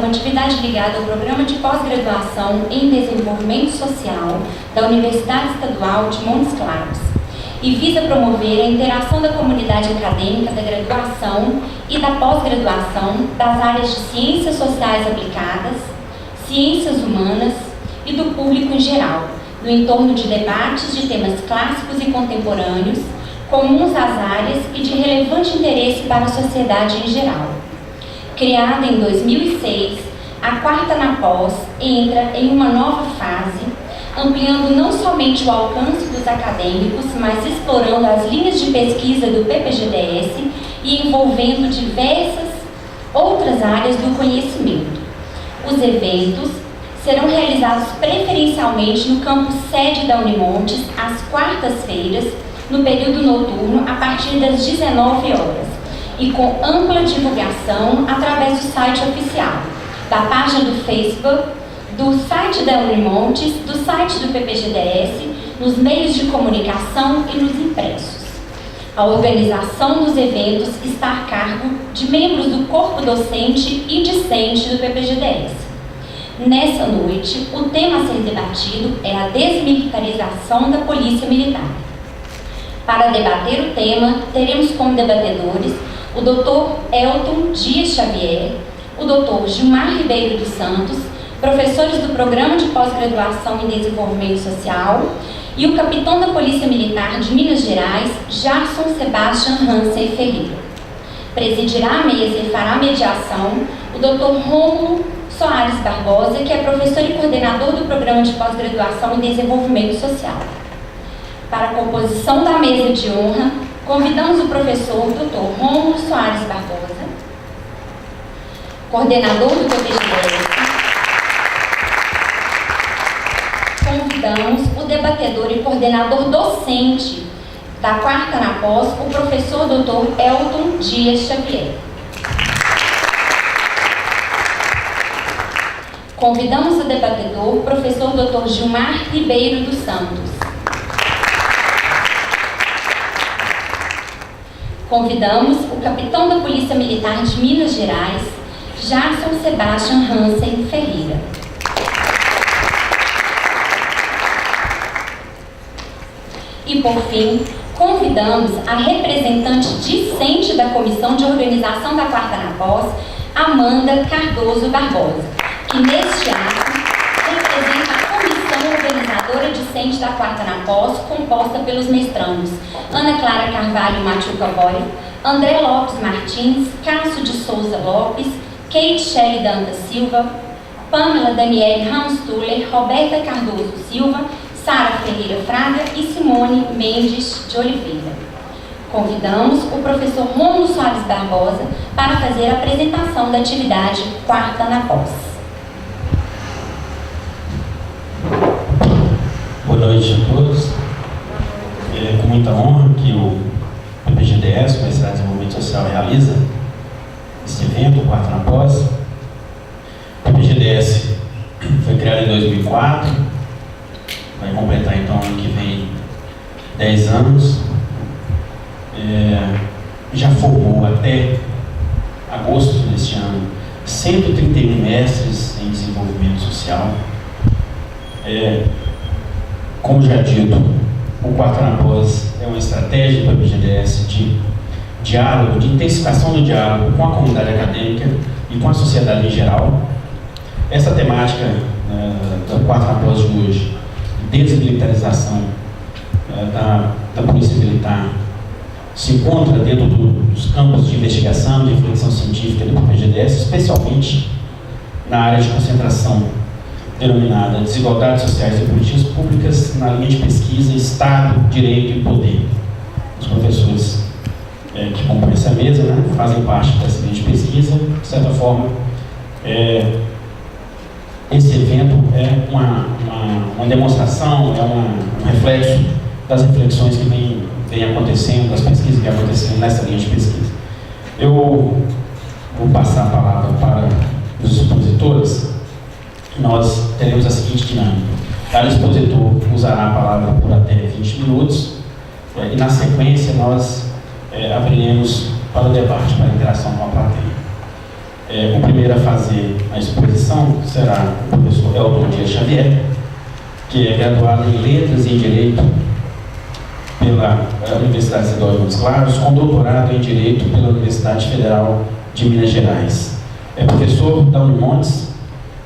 uma atividade ligada ao Programa de Pós-Graduação em Desenvolvimento Social da Universidade Estadual de Montes Claros e visa promover a interação da comunidade acadêmica da graduação e da pós-graduação das áreas de Ciências Sociais Aplicadas, Ciências Humanas e do público em geral, no entorno de debates de temas clássicos e contemporâneos, comuns às áreas e de relevante interesse para a sociedade em geral. Criada em 2006, a Quarta na Pós entra em uma nova fase, ampliando não somente o alcance dos acadêmicos, mas explorando as linhas de pesquisa do PPGDS e envolvendo diversas outras áreas do conhecimento. Os eventos serão realizados preferencialmente no campus sede da Unimontes, às quartas-feiras, no período noturno, a partir das 19 horas, e com ampla divulgação através do site oficial, da página do Facebook, do site da Unimontes, do site do PPGDS, nos meios de comunicação e nos impressos. A organização dos eventos está a cargo de membros do corpo docente e discente do PPGDS. Nessa noite, o tema a ser debatido é a desmilitarização da Polícia Militar. Para debater o tema, teremos como debatedores o Dr. Elton Dias Xavier, o Dr. Gilmar Ribeiro dos Santos, professores do Programa de Pós-Graduação em Desenvolvimento Social, e o capitão da Polícia Militar de Minas Gerais, Jarson Sebastian Hansen Ferreira. Presidirá a mesa e fará a mediação o Dr. Rômulo Soares Barbosa, que é professor e coordenador do Programa de Pós-Graduação em Desenvolvimento Social. Para a composição da mesa de honra, convidamos o professor Dr. Rômulo Soares Barbosa, coordenador do PPGDS. Convidamos o debatedor e coordenador docente da Quarta na Pós, o professor Dr. Elton Dias Xavier. Convidamos o debatedor, professor Dr. Gilmar Ribeiro dos Santos. Convidamos o capitão da Polícia Militar de Minas Gerais, Jarson Sebastian Hansen Ferreira. E, por fim, convidamos a representante discente da Comissão de Organização da Quarta na Pós, Amanda Cardoso Barbosa, que neste ato representa a Comissão Organizadora Discente da Quarta na Pós, composta pelos mestrandos Ana Clara Carvalho Machuca Boy, André Lopes Martins, Cássio de Souza Lopes, Kate Shelley Danta Silva, Pamela Daniele Ramstuller, Roberta Cardoso Silva, Sara Ferreira Fraga e Simone Mendes de Oliveira. Convidamos o professor Rômulo Soares Barbosa para fazer a apresentação da atividade Quarta na Pós. Boa noite a todos. É com muita honra que o PPGDS, o Universidade de Desenvolvimento Social, realiza esse evento, Quarta na Pós. O PPGDS foi criado em 2004, vai completar então ano que vem 10 anos. Já formou até agosto deste ano 131 mestres em desenvolvimento social. Como já dito, o Quarta na Pós é uma estratégia do PPGDS de diálogo, de intensificação do diálogo com a comunidade acadêmica e com a sociedade em geral. Essa temática da Quarta na Pós de hoje, desmilitarização da Polícia Militar, se encontra dentro dos campos de investigação, de reflexão científica do PPGDS, especialmente na área de concentração denominada Desigualdades Sociais e Políticas Públicas, na linha de pesquisa Estado, Direito e Poder. Os professores que compõem essa mesa, fazem parte dessa linha de pesquisa. De certa forma, esse evento é uma demonstração, é um reflexo das reflexões que vem acontecendo, das pesquisas que vem acontecendo nessa linha de pesquisa. Eu vou passar a palavra para os expositores. Nós teremos a seguinte dinâmica. Cada expositor usará a palavra por até 20 minutos e, na sequência, nós abriremos para o debate, para a interação com a plateia. O primeiro a fazer a exposição será o professor Elton Dias Xavier, que é graduado em Letras e em Direito pela Universidade Estadual de Montes Claros, com doutorado em Direito pela Universidade Federal de Minas Gerais. É professor da Unimontes,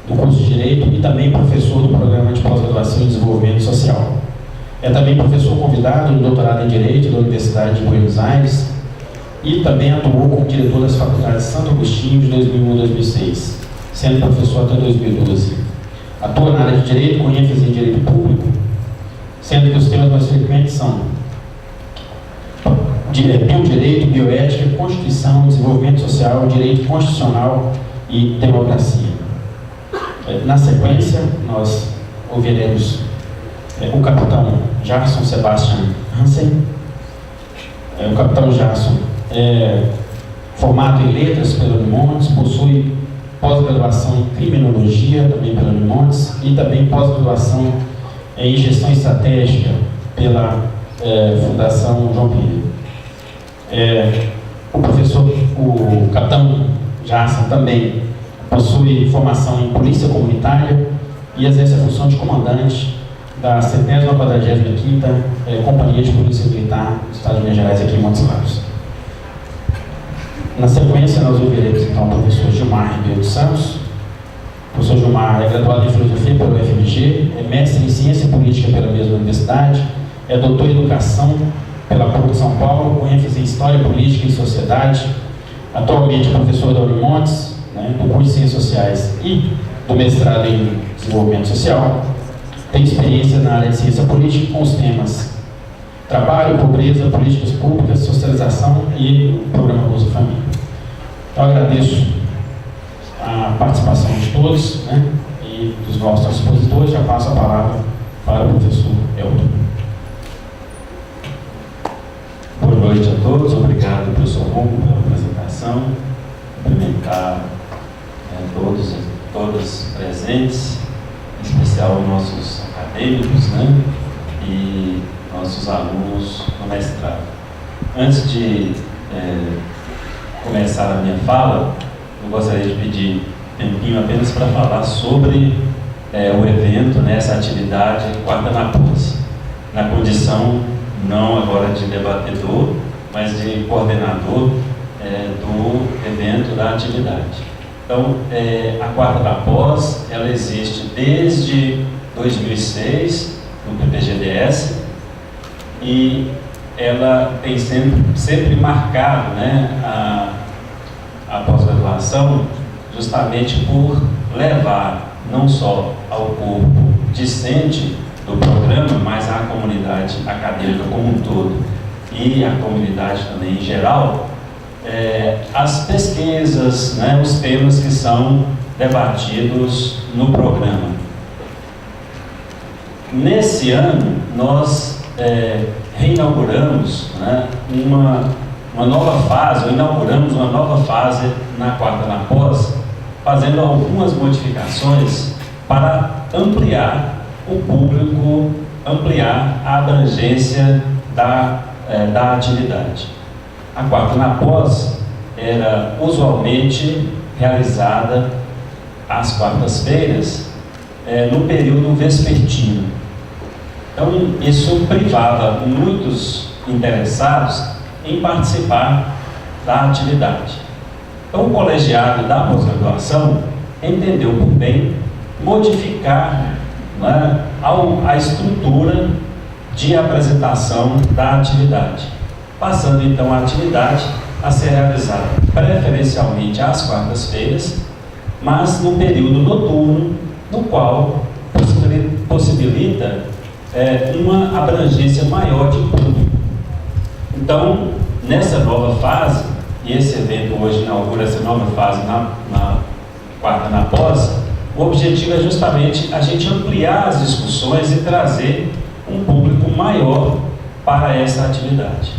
do curso de Direito, e também professor do Programa de Pós-Graduação em Desenvolvimento Social. É também professor convidado do doutorado em Direito da Universidade de Buenos Aires e também atuou como diretor das faculdades Santo Agostinho de 2001 a 2006, sendo professor até 2012. Atua na área de Direito, com ênfase em Direito Público, sendo que os temas mais frequentes são biodireito, bioética, Constituição, desenvolvimento social, direito constitucional e democracia. Na sequência, nós ouviremos o capitão Jarson Sebastian Hansen. O capitão Jarson é formado em Letras pela Unimontes, possui pós-graduação em Criminologia, também pela Unimontes, e também pós-graduação em Gestão Estratégica pela Fundação João Pinheiro. O capitão Jarson também possui formação em Polícia Comunitária e exerce a função de comandante da 70ª Companhia de Polícia Militar do Estado de Minas Gerais, aqui em Montes Claros. Na sequência, nós ouviremos então o professor Gilmar Ribeiro dos Santos. O professor Gilmar é graduado em Filosofia pela UFMG, é mestre em Ciência Política pela mesma universidade, é doutor em Educação pela PUC de São Paulo, com ênfase em História Política e Sociedade. Atualmente é professor da Unimontes, do curso de Ciências Sociais e do mestrado em Desenvolvimento Social. Tem experiência na área de Ciência Política com os temas Trabalho, Pobreza, Políticas Públicas, Socialização e Programa Bolsa Família. Então, agradeço a participação de todos, e dos nossos expositores. Já passo a palavra para o professor Elton. Boa noite a todos. Obrigado, professor Romo, pela apresentação. Cumprimentar todos presentes, em especial os nossos acadêmicos, e nossos alunos no mestrado. Antes de começar a minha fala, eu gostaria de pedir tempinho apenas para falar sobre o evento, essa atividade Quarta na Pós, na condição não agora de debatedor, mas de coordenador do evento, da atividade. Então, a Quarta da Pós, ela existe desde 2006 no PPGDS, e ela tem sempre marcado a pós-graduação justamente por levar não só ao corpo discente do programa, mas à comunidade acadêmica como um todo e à comunidade também em geral, as pesquisas, os temas que são debatidos no programa. Nesse ano, nós reinauguramos uma nova fase, ou inauguramos uma nova fase na Quarta na Pós, fazendo algumas modificações para ampliar o público, ampliar a abrangência da atividade. A Quarta na Pós era usualmente realizada às quartas-feiras, no período vespertino. Então, isso privava muitos interessados em participar da atividade. Então, o colegiado da pós-graduação entendeu por bem modificar a estrutura de apresentação da atividade, passando então a atividade a ser realizada preferencialmente às quartas-feiras, mas no período noturno, no qual possibilita uma abrangência maior de público. Então, nessa nova fase, e esse evento hoje inaugura essa nova fase na Quarta na Pós, o objetivo é justamente a gente ampliar as discussões e trazer um público maior para essa atividade.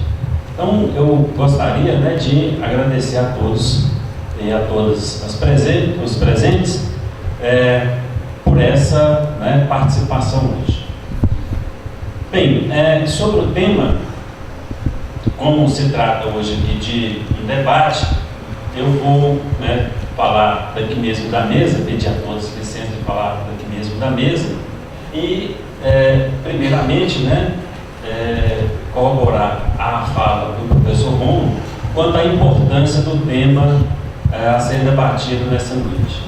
Então, eu gostaria de agradecer a todos e a todas os presentes por essa participação hoje. Bem, sobre o tema, como se trata hoje aqui de um debate, eu vou falar daqui mesmo da mesa, pedir a todos licença de falar daqui mesmo da mesa, e, primeiramente, né, corroborar a fala do professor Romo quanto à importância do tema a ser debatido nessa noite.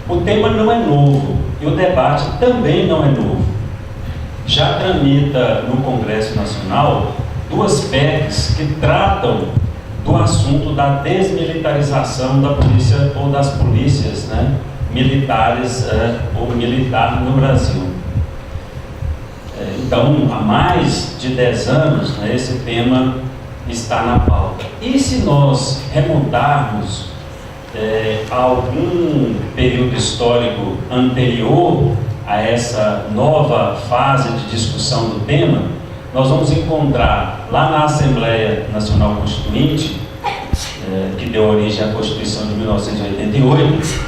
O tema não é novo e o debate também não é novo. Já tramita no Congresso Nacional 2 PECs que tratam do assunto da desmilitarização da polícia ou das polícias, né, militares ou militar no Brasil. Então, há mais de 10 anos, né, esse tema está na pauta. E se nós remontarmos a algum período histórico anterior a essa nova fase de discussão do tema, nós vamos encontrar lá na Assembleia Nacional Constituinte, que deu origem à Constituição de 1988,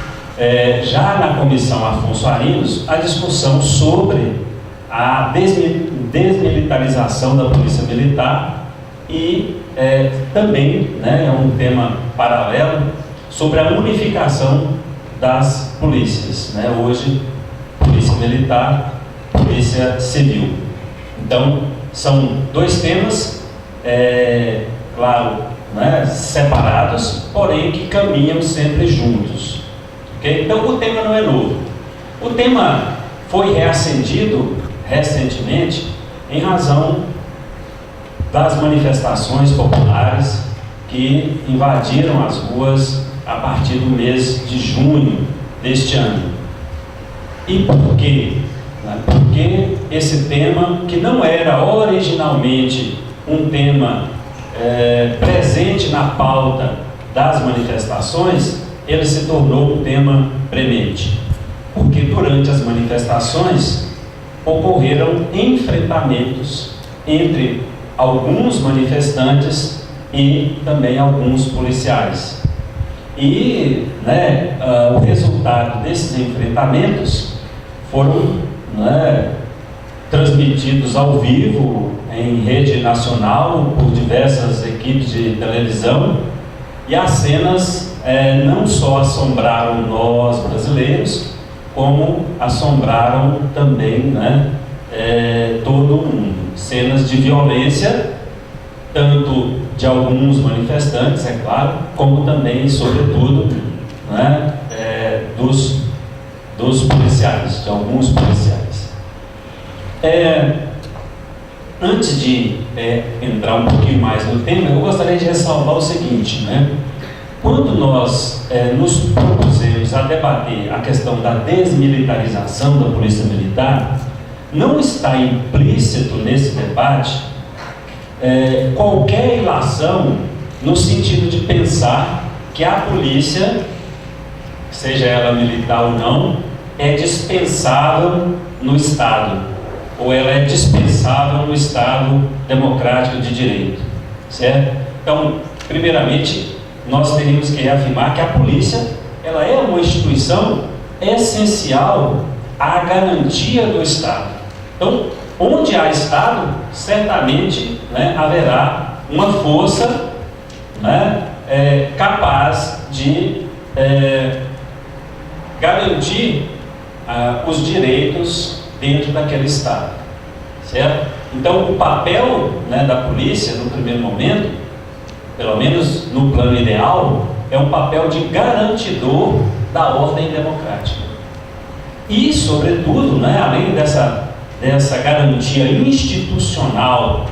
já na Comissão Afonso Arinos, a discussão sobre a desmilitarização da Polícia Militar e também, né, é um tema paralelo, sobre a unificação das polícias, né, hoje Polícia Militar, Polícia Civil. Então, são 2 temas, claro, né, separados, porém que caminham sempre juntos. Okay? Então, o tema não é novo. O tema foi reacendido recentemente em razão das manifestações populares que invadiram as ruas a partir do mês de junho deste ano. E por quê? Porque esse tema, que não era originalmente um tema presente na pauta das manifestações, ele se tornou um tema premente. Porque durante as manifestações ocorreram enfrentamentos entre alguns manifestantes e também alguns policiais. E, né, o resultado desses enfrentamentos foram, né, transmitidos ao vivo em rede nacional por diversas equipes de televisão, e as cenas não só assombraram nós brasileiros, como assombraram também, né, todo mundo. Cenas de violência, tanto de alguns manifestantes, é claro, como também, sobretudo, né, dos policiais, de alguns policiais. Antes de entrar um pouquinho mais no tema, eu gostaria de ressalvar o seguinte, né? Quando nós nos propusemos a debater a questão da desmilitarização da Polícia Militar, não está implícito nesse debate qualquer ilação no sentido de pensar que a polícia, seja ela militar ou não, é dispensável no Estado, ou ela é dispensável no Estado democrático de direito, certo? Então, primeiramente, nós teríamos que reafirmar que a polícia, ela é uma instituição essencial à garantia do Estado. Então, onde há Estado, certamente, né, haverá uma força, né, capaz de garantir os direitos dentro daquele Estado, certo? Então, o papel, né, da polícia, no primeiro momento, pelo menos no plano ideal, é um papel de garantidor da ordem democrática. E, sobretudo, né, além dessa garantia institucional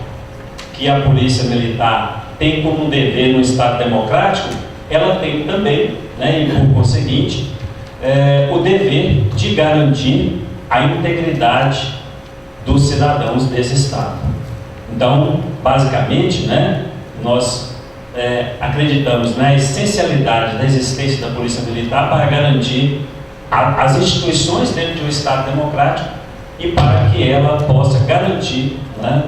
que a Polícia Militar tem como dever no Estado democrático, ela tem também, né, e por conseguinte, o dever de garantir a integridade dos cidadãos desse Estado. Então, basicamente, né, nós acreditamos na essencialidade da existência da Polícia Militar para garantir as instituições dentro de um Estado democrático e para que ela possa garantir, né,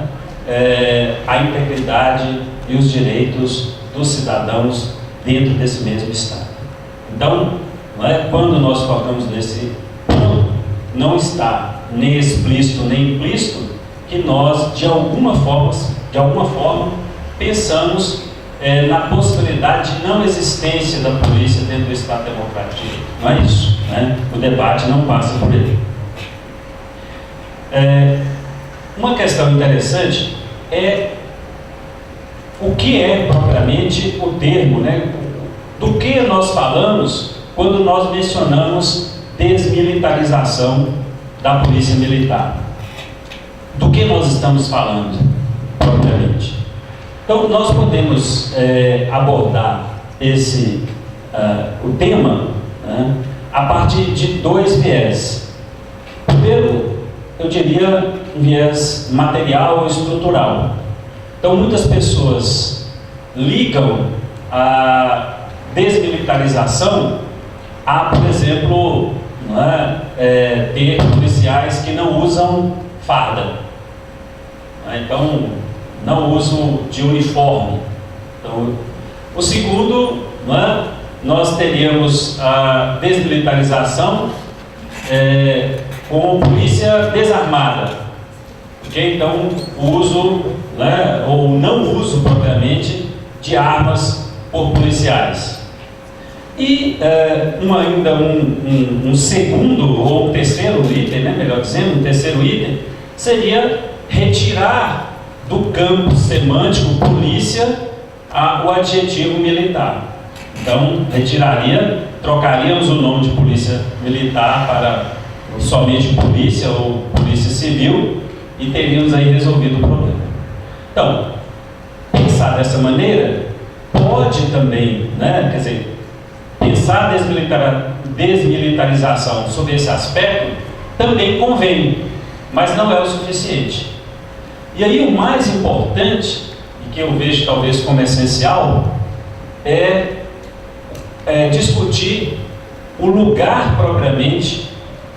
a integridade e os direitos dos cidadãos dentro desse mesmo Estado. Então, quando nós tocamos nesse ponto, não está nem explícito nem implícito que nós, de alguma forma, pensamos na possibilidade de não existência da polícia dentro do Estado Democrático de Direito. Não é isso, né? O debate não passa por ele. Uma questão interessante é o que é propriamente o termo, né? Do que nós falamos quando nós mencionamos desmilitarização da polícia militar. Do que nós estamos falando propriamente? Então, nós podemos abordar o tema, né, a partir de dois viés. Primeiro, eu diria um viés material ou estrutural. Então, muitas pessoas ligam a desmilitarização a, por exemplo, né, ter policiais que não usam farda. Então, não uso de uniforme. Então, o segundo, né, nós teríamos a desmilitarização com polícia desarmada. Okay? Então, o uso, né, ou não uso propriamente de armas por policiais. E ainda um segundo ou um terceiro item, né, melhor dizendo, um terceiro item, seria retirar do campo semântico polícia o adjetivo militar. Então, trocaríamos o nome de polícia militar para somente polícia ou polícia civil e teríamos aí resolvido o problema. Então, pensar dessa maneira pode também, né, quer dizer, pensar desmilitarização sob esse aspecto também convém, mas não é o suficiente. E aí o mais importante, e que eu vejo talvez como essencial, é discutir o lugar propriamente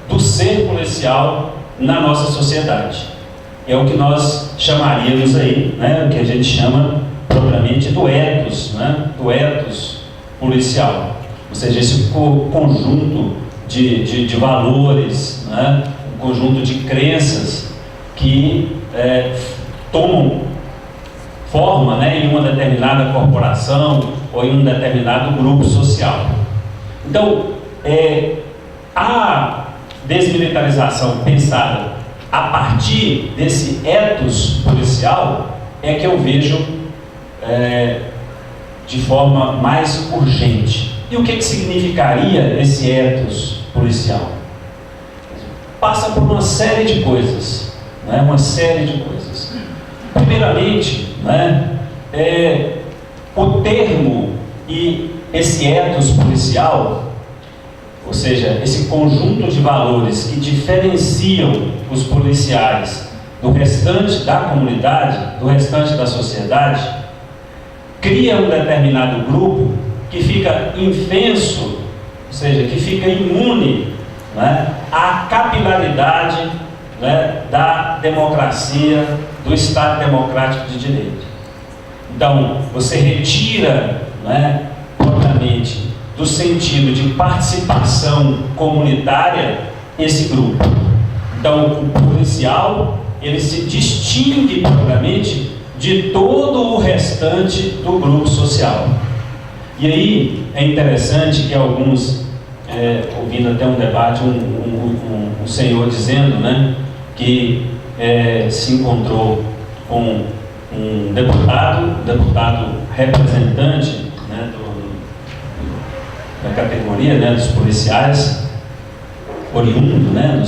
do ser policial na nossa sociedade. É o que nós chamaríamos aí, né, o que a gente chama propriamente do ethos, né, do ethos policial. Ou seja, esse conjunto de valores, né, um conjunto de crenças que tomam forma, né, em uma determinada corporação ou em um determinado grupo social. Então, a desmilitarização pensada a partir desse ethos policial é que eu vejo de forma mais urgente. E o que significaria esse ethos policial? Passa por uma série de coisas, né? Uma série de coisas. Primeiramente, né, o termo e esse ethos policial, ou seja, esse conjunto de valores que diferenciam os policiais do restante da comunidade, do restante da sociedade, cria um determinado grupo que fica infenso, ou seja, que fica imune, né, à capilaridade, né, da democracia, do Estado Democrático de Direito. Então, você retira, né, propriamente do sentido de participação comunitária esse grupo. Então, o policial, ele se distingue propriamente de todo o restante do grupo social. E aí é interessante que alguns, ouvindo até um debate, um senhor dizendo, né, que se encontrou com um deputado representante, né, da categoria, né, dos policiais, oriundo, né,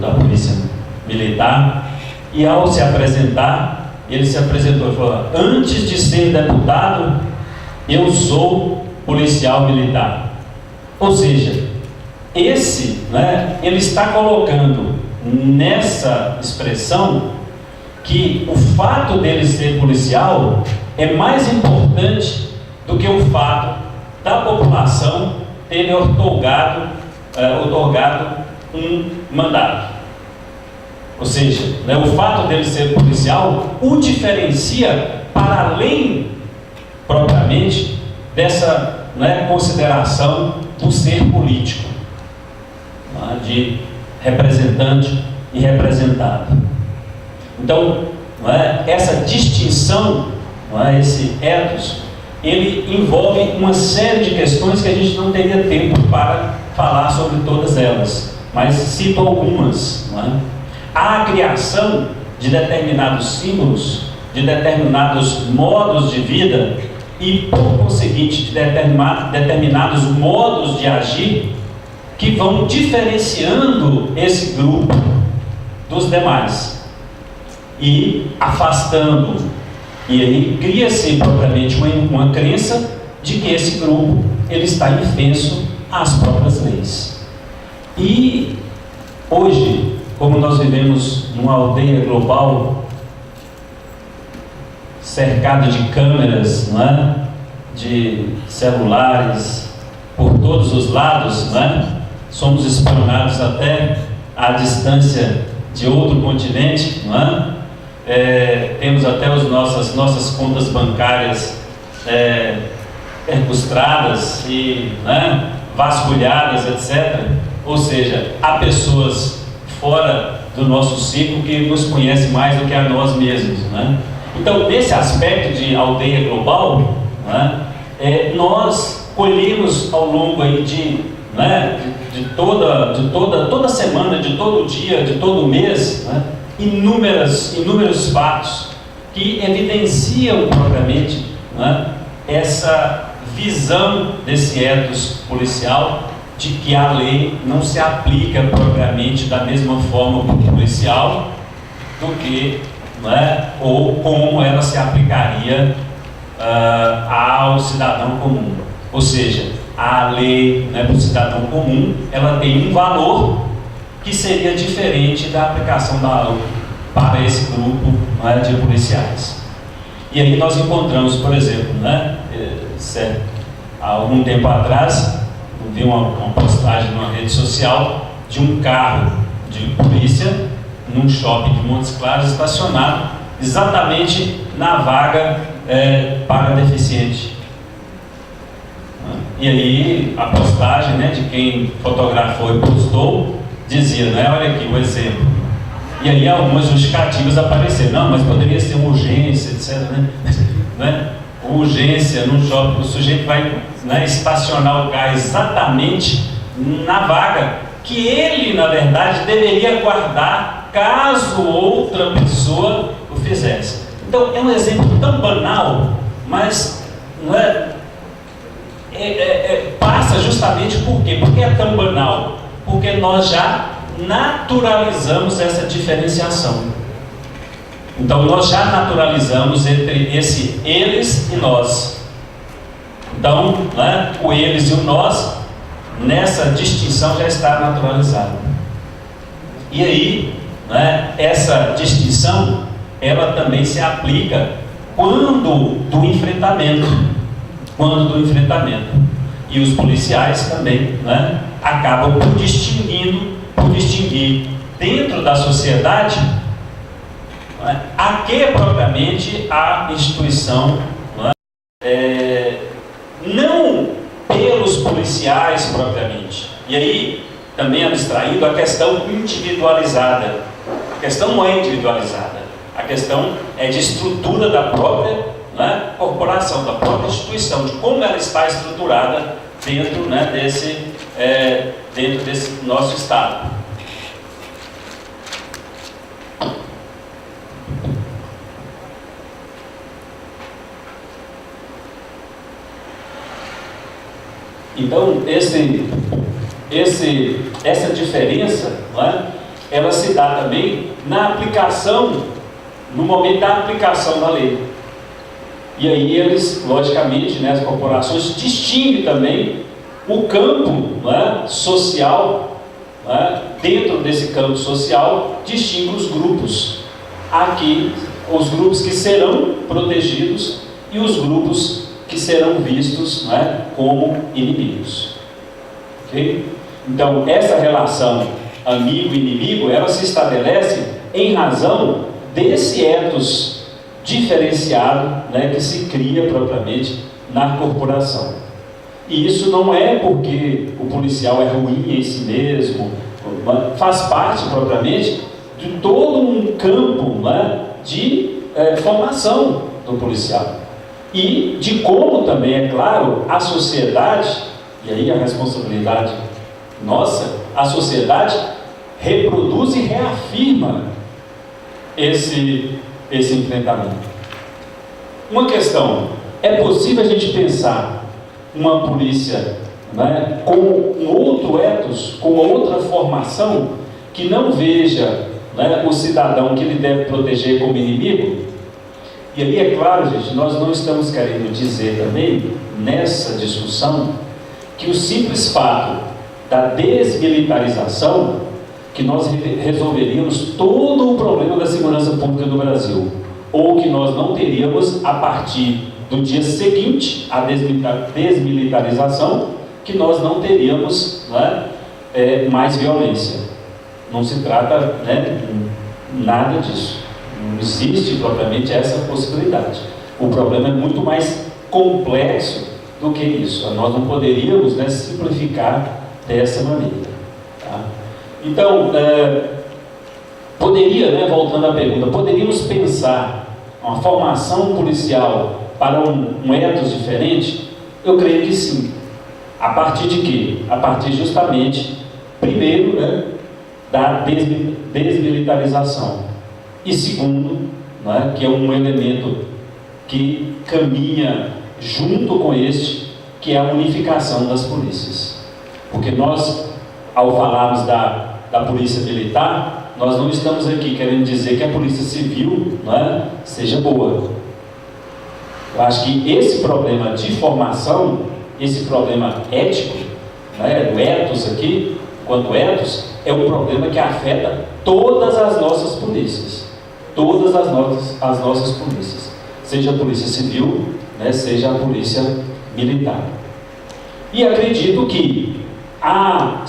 da polícia militar, e ao se apresentar, ele se apresentou e falou: antes de ser deputado, eu sou policial militar. Ou seja, né, ele está colocando nessa expressão que o fato dele ser policial é mais importante do que o fato da população ter otorgado um mandato. Ou seja, né, o fato dele ser policial o diferencia para além propriamente dessa, né, consideração do ser político, né, de representante e representado. Então, não é, essa distinção, não é, esse ethos, ele envolve uma série de questões que a gente não teria tempo para falar sobre todas elas, mas cito algumas, não é? Há a criação de determinados símbolos, de determinados modos de vida e, por conseguinte, de determinados modos de agir que vão diferenciando esse grupo dos demais e afastando. E aí cria-se propriamente uma crença de que esse grupo ele está indefenso às próprias leis. E hoje, como nós vivemos numa aldeia global, cercado de câmeras, não é? De celulares por todos os lados, não é? Somos espionados até à distância de outro continente, não é? Temos até as nossas contas bancárias percustradas e, né, vasculhadas, etc. Ou seja, há pessoas fora do nosso ciclo que nos conhecem mais do que a nós mesmos, né? Então, nesse aspecto de aldeia global, né, nós colhemos ao longo aí de toda semana, de todo dia, de todo mês, né, inúmeros fatos que evidenciam propriamente, né, essa visão desse ethos policial de que a lei não se aplica propriamente da mesma forma para o policial do que, né, ou como ela se aplicaria ao cidadão comum. Ou seja, a lei, né, para o cidadão comum, ela tem um valor que seria diferente da aplicação da lei para esse grupo, né, de policiais. E aí nós encontramos, por exemplo, né, há algum tempo atrás, vi uma postagem numa rede social de um carro de polícia num shopping de Montes Claros estacionado exatamente na vaga para deficiente. E aí a postagem, né, de quem fotografou e postou dizia, né, olha aqui o exemplo. E aí algumas justificativas apareceram, não, mas poderia ser uma urgência, etc. Né? Urgência no shopping, o sujeito vai, né, estacionar o carro exatamente na vaga que ele, na verdade, deveria guardar caso outra pessoa o fizesse. Então é um exemplo tão banal, mas não passa justamente por quê? Por que é tão banal? Porque nós já naturalizamos essa diferenciação. Então nós já naturalizamos entre esse eles e nós. Então, né, o eles e o nós, nessa distinção já está naturalizado. E aí, né, essa distinção, ela também se aplica quando do enfrentamento. E os policiais também, né, acabam por distinguir dentro da sociedade, né, a que propriamente a instituição, né, não pelos policiais propriamente. E aí também abstraído a questão individualizada. A questão não é individualizada, a questão é de estrutura da própria, né, corporação, da própria instituição, de como ela está estruturada dentro, né, dentro desse nosso Estado. Então, essa diferença, né, ela se dá também na aplicação, no momento da aplicação da lei. E aí eles, logicamente, né, as corporações distinguem também o campo, né, social, né, dentro desse campo social, distingue os grupos. Aqui, os grupos que serão protegidos e os grupos que serão vistos, né, como inimigos. Okay? Então, essa relação amigo-inimigo, ela se estabelece em razão desse ethos diferenciado, né, que se cria propriamente na corporação. E isso não é porque o policial é ruim em si mesmo, faz parte propriamente de todo um campo, né, de formação do policial. e de como também, é claro, a sociedade, e aí a responsabilidade nossa, a sociedade reproduz e reafirma esse enfrentamento. Uma questão: é possível a gente pensar uma polícia, né, com um outro ethos, com outra formação, que não veja, né, o cidadão que ele deve proteger como inimigo? E aí, é claro, gente, nós não estamos querendo dizer também, nessa discussão, que o simples fato da desmilitarização, que nós resolveríamos todo o problema da segurança pública do Brasil, ou que nós não teríamos, a partir do dia seguinte à desmilitarização, que nós não teríamos, né, mais violência. Não se trata, né, nada disso. Não existe propriamente essa possibilidade. O problema é muito mais complexo do que isso. Nós não poderíamos, né, simplificar dessa maneira. Tá? Então, poderia, né, voltando à pergunta, poderíamos pensar uma formação policial para um ethos diferente? Eu creio que sim. A partir de quê? A partir justamente, primeiro, né, da desmilitarização. E segundo, né, que é um elemento que caminha junto com este, que é a unificação das polícias. Porque nós, ao falarmos da polícia militar, nós não estamos aqui querendo dizer que a polícia civil, né, seja boa. Eu acho que esse problema de formação, esse problema ético, né, o ethos aqui, quanto ethos, é um problema que afeta todas as nossas polícias. Todas as nossas polícias, seja a polícia civil, né, seja a polícia militar. E acredito que a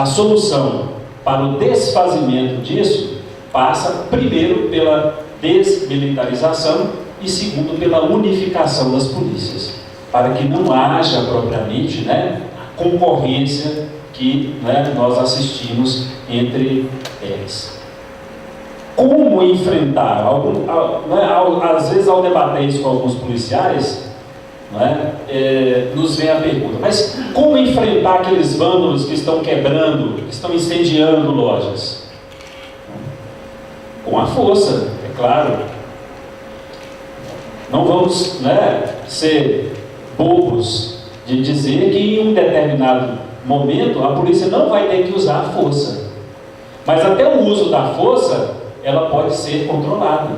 solução para o desfazimento disso passa primeiro pela desmilitarização e segundo pela unificação das polícias, para que não haja propriamente, né, a concorrência que, né, nós assistimos entre eles. Como enfrentar? Às vezes, ao debater isso com alguns policiais, nos vem a pergunta: mas como enfrentar aqueles vândalos que estão quebrando, que estão incendiando lojas? Com a força, é claro. Não vamos, né, ser bobos de dizer que em um determinado momento a polícia não vai ter que usar a força. Mas até o uso da força, ela pode ser controlada.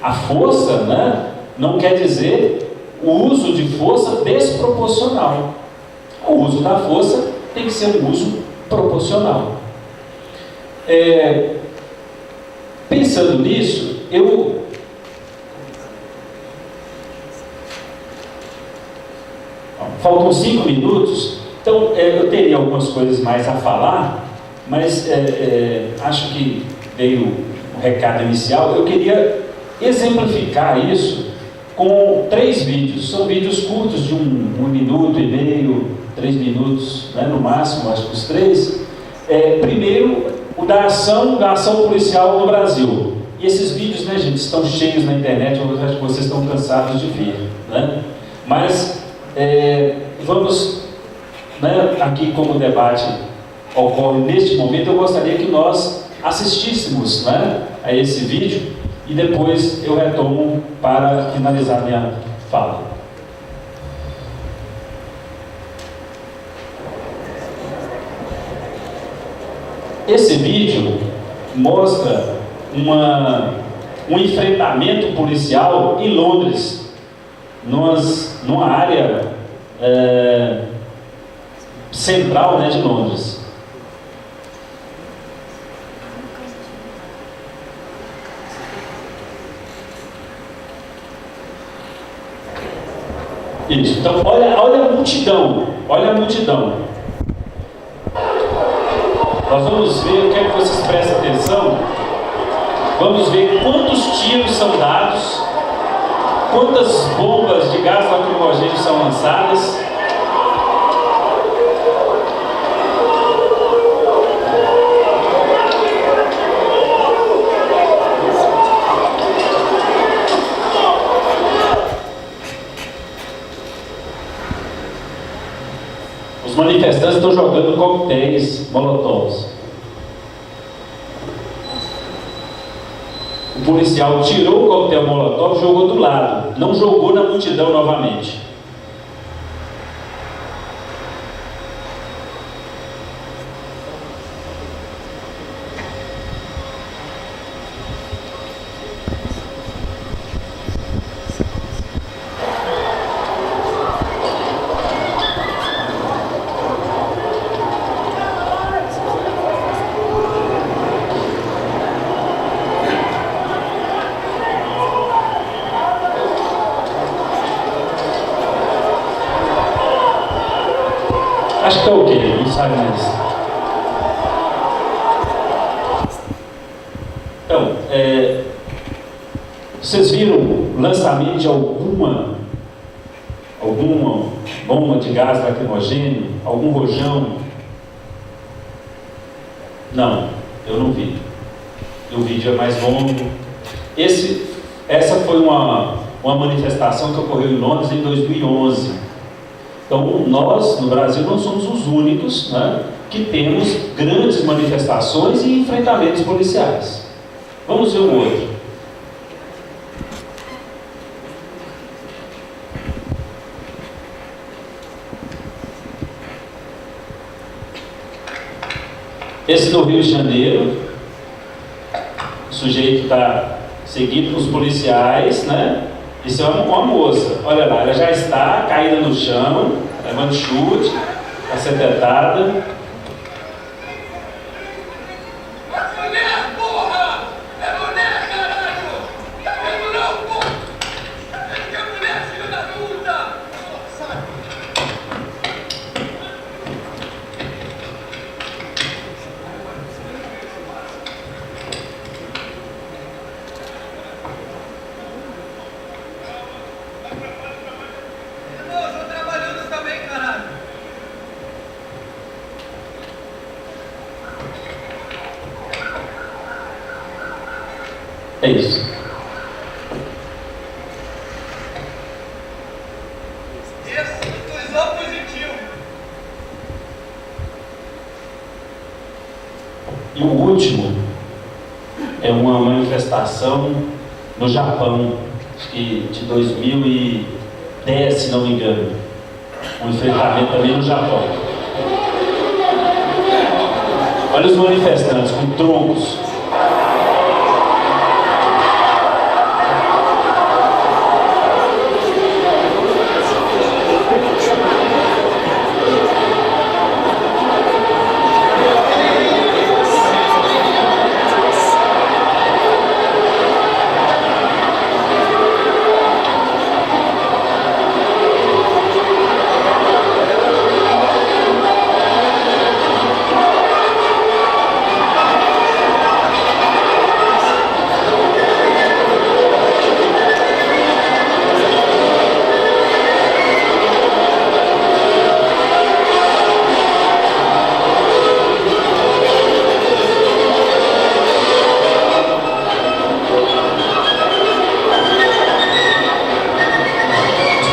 A força, né, não quer dizer o uso de força desproporcional. O uso da força tem que ser um uso proporcional. Pensando nisso, faltam 5 minutos, então eu teria algumas coisas mais a falar, mas acho que veio o recado inicial. Eu queria exemplificar isso com 3 vídeos. São vídeos curtos de 1 minuto e meio, 3 minutos, né, no máximo, acho que os 3. Primeiro, o da ação policial no Brasil. E esses vídeos, né, gente, estão cheios na internet, eu acho que vocês estão cansados de ver, né? Mas vamos, né, aqui como o debate ocorre neste momento, eu gostaria que nós assistíssemos, né, a esse vídeo e depois eu retomo para finalizar minha fala. Esse vídeo mostra um enfrentamento policial em Londres, numa área central, né, de Londres. Isso. Então, olha a multidão. Olha a multidão. Nós vamos ver, eu quero que vocês prestem atenção. Vamos ver quantos tiros são dados, quantas bombas de gás lacrimogêneo são lançadas. estão jogando coquetéis molotovs. O policial tirou o coquetel molotov e jogou do lado, não jogou na multidão novamente. Acho que tá ok, não sabe mais. Então, vocês viram o lançamento de alguma bomba de gás lacrimogêneo? Algum rojão? Não, eu não vi. O vídeo é mais longo. Essa foi uma manifestação que ocorreu em Londres em 2011. Então, nós, no Brasil, não somos os únicos, né, que temos grandes manifestações e enfrentamentos policiais. Vamos ver o outro. Esse no Rio de Janeiro, o sujeito está seguido pelos policiais, né? Isso é uma moça, olha lá, ela já está caída no chão, levando chute, acetetada. É isso. Exame positivo. E o último é uma manifestação no Japão, acho que de 2010, se não me engano. Um enfrentamento também no Japão. Olha os manifestantes com troncos.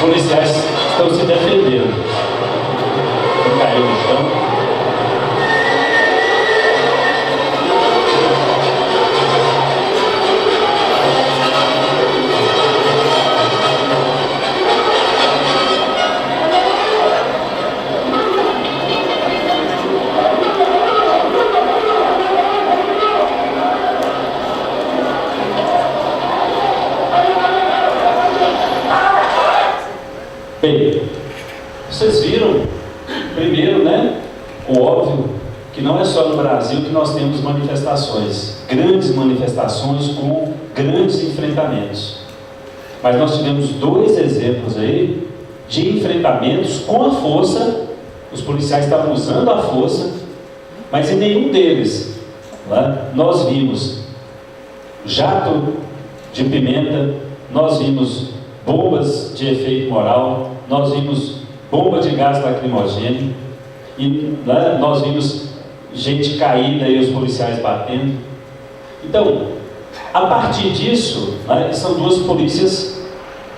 policiais estão se defendendo. Ele caiu no chão. Bem, vocês viram, primeiro, né, o óbvio, que não é só no Brasil que nós temos manifestações, grandes manifestações com grandes enfrentamentos. Mas nós tivemos dois exemplos aí de enfrentamentos com a força, os policiais estavam usando a força, mas em nenhum deles, né, nós vimos jato de pimenta, nós vimos bombas de efeito moral, nós vimos bomba de gás lacrimogêneo e né, nós vimos gente caída e os policiais batendo. Então, a partir disso, né, são duas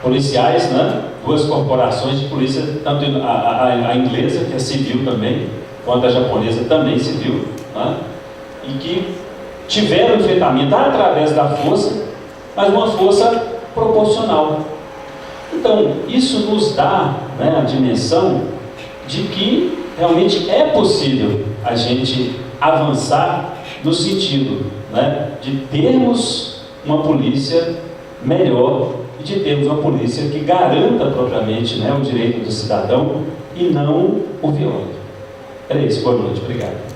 policiais, né, duas corporações de polícia, tanto a inglesa, que é civil também, quanto a japonesa também se viu, né? E que tiveram enfrentamento através da força, mas uma força proporcional. Então, isso nos dá, né, a dimensão de que realmente é possível a gente avançar no sentido, né, de termos uma polícia melhor e de termos uma polícia que garanta propriamente, né, o direito do cidadão e não o viole. Era isso, boa noite, obrigado.